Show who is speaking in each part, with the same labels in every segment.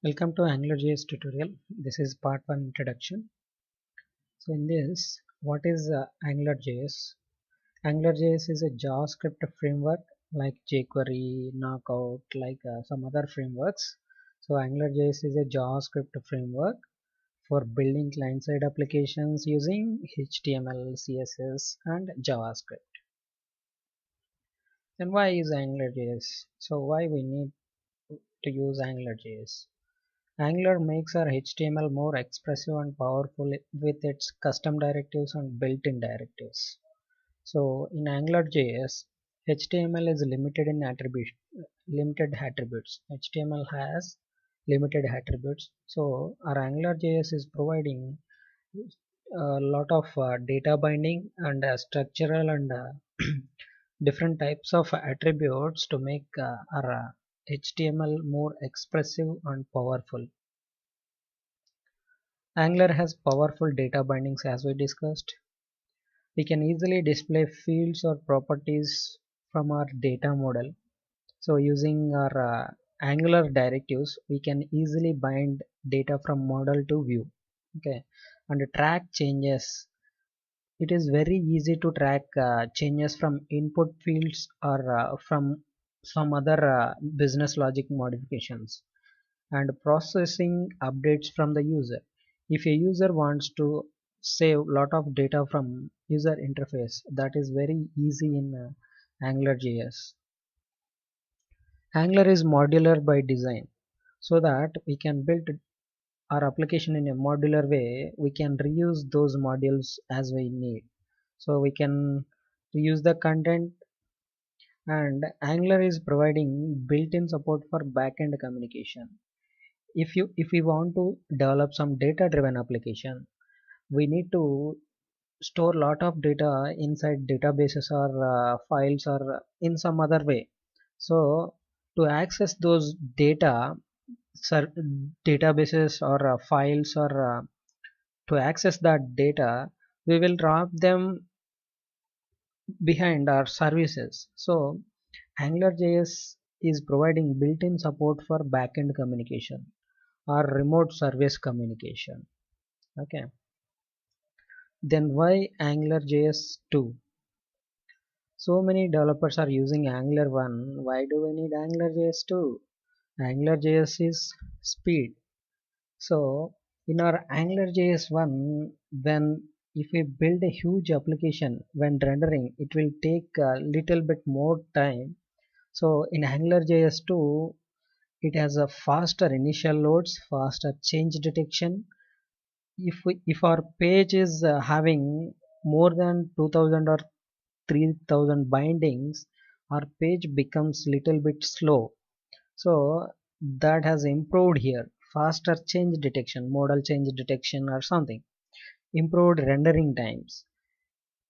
Speaker 1: Welcome to AngularJS tutorial. This is part 1 introduction. So in this, what is AngularJS? AngularJS is a JavaScript framework like jQuery, Knockout, like some other frameworks. So AngularJS is a JavaScript framework for building client-side applications using HTML, CSS, and JavaScript. And why is AngularJS? So why we need to use AngularJS? Angular makes our HTML more expressive and powerful with its custom directives and built-in directives. So in AngularJS, HTML is limited attributes. HTML has limited attributes. So our AngularJS is providing a lot of data binding and structural and different types of attributes to make our HTML more expressive and powerful. Angular has powerful data bindings as we discussed. We can easily display fields or properties from our data model. So using our Angular directives, we can easily bind data from model to view. Okay, and track changes. It is very easy to track changes from input fields or from some other business logic modifications and processing updates from the user. If a user wants to save lot of data from user interface, that is very easy in AngularJS. Angular is modular by design, so that we can build our application in a modular way. We can reuse those modules as we need. So we can reuse the content, and Angular is providing built-in support for backend communication. If we want to develop some data driven application, we need to store lot of data inside databases or files or in some other way. So to access those databases or files or to access that data, we will drop them behind our services. So AngularJS is providing built-in support for backend communication or remote service communication. Okay, then why AngularJS 2? So many developers are using Angular 1. Why do we need AngularJS 2? AngularJS is speed. So in our AngularJS 1, when if we build a huge application, when rendering, it will take a little bit more time. So in AngularJS 2, it has a faster initial loads, faster change detection. If our page is having more than 2000 or 3000 bindings, our page becomes little bit slow. So that has improved here. Faster change detection, modal change detection or something. Improved rendering times.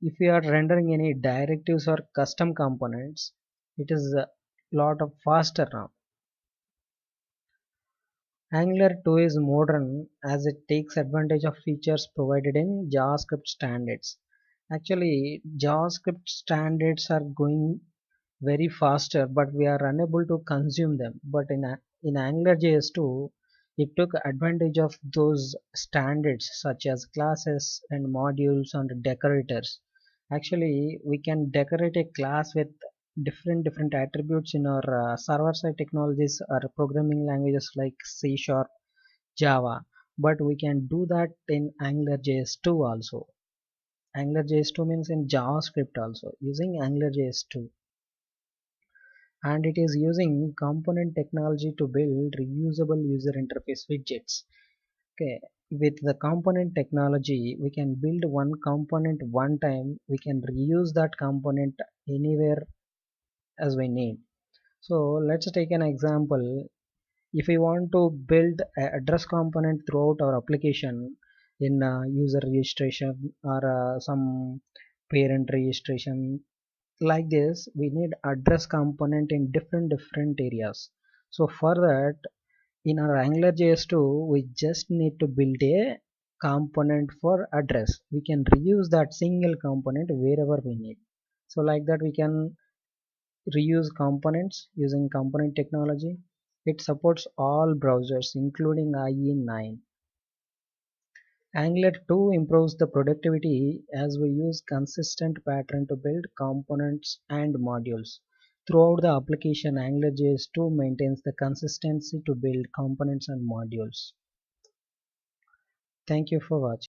Speaker 1: If we are rendering any directives or custom components, it is a lot of faster now. Angular 2 is modern as it takes advantage of features provided in JavaScript standards. Actually, JavaScript standards are going very faster, but we are unable to consume them. But in AngularJS 2, it took advantage of those standards such as classes and modules and decorators. Actually, we can decorate a class with different attributes in our server-side technologies or programming languages like C Sharp, Java. But we can do that in AngularJS 2 also. AngularJS 2 means in JavaScript also using AngularJS 2, and it is using component technology to build reusable user interface widgets. Okay, with the component technology, we can build one component one time. We can reuse that component anywhere as we need. So let's take an example. If we want to build an address component throughout our application in user registration or some parent registration, like this we need address component in different areas. So for that, in our AngularJS 2, we just need to build a component for address. We can reuse that single component wherever we need. So like that we can reuse components using component technology. It supports all browsers including IE 9. Angular 2 improves the productivity as we use consistent pattern to build components and modules. Throughout the application, AngularJS 2 maintains the consistency to build components and modules. Thank you for watching.